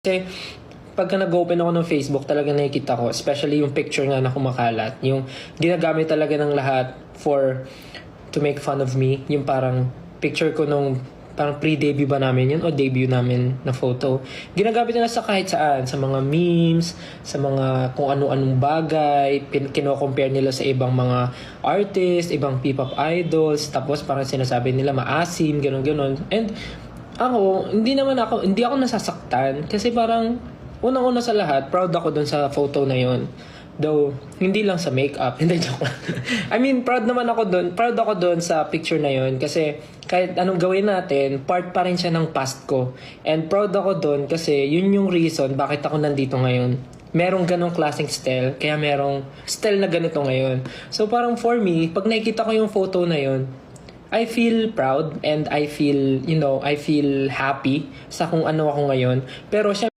Kasi pagka nag-open ako ng Facebook, talaga nakikita ko, especially yung picture nga na kumakalat, yung ginagamit talaga ng lahat to make fun of me, yung parang picture ko nung parang pre-debut ba namin yun o debut namin na photo. Ginagamit nila sa kahit saan, sa mga memes, sa mga kung ano-anong bagay, kino-compare nila sa ibang mga artist, ibang P-pop idols, tapos parang sinasabi nila maasim, gano'n-gano'n. And ako, hindi ako nasasaktan kasi parang unang-una sa lahat, proud ako dun sa photo na yon. Though, hindi lang sa makeup. Hindi, joke lang. I mean, proud ako dun sa picture na yon kasi kahit anong gawin natin, part pa rin siya ng past ko. And proud ako dun kasi yun yung reason bakit ako nandito ngayon. Merong ganong klaseng style, kaya merong style na ganito ngayon. So parang for me, pag nakikita ko yung photo na yon, I feel proud and I feel happy sa kung ano ako ngayon. Pero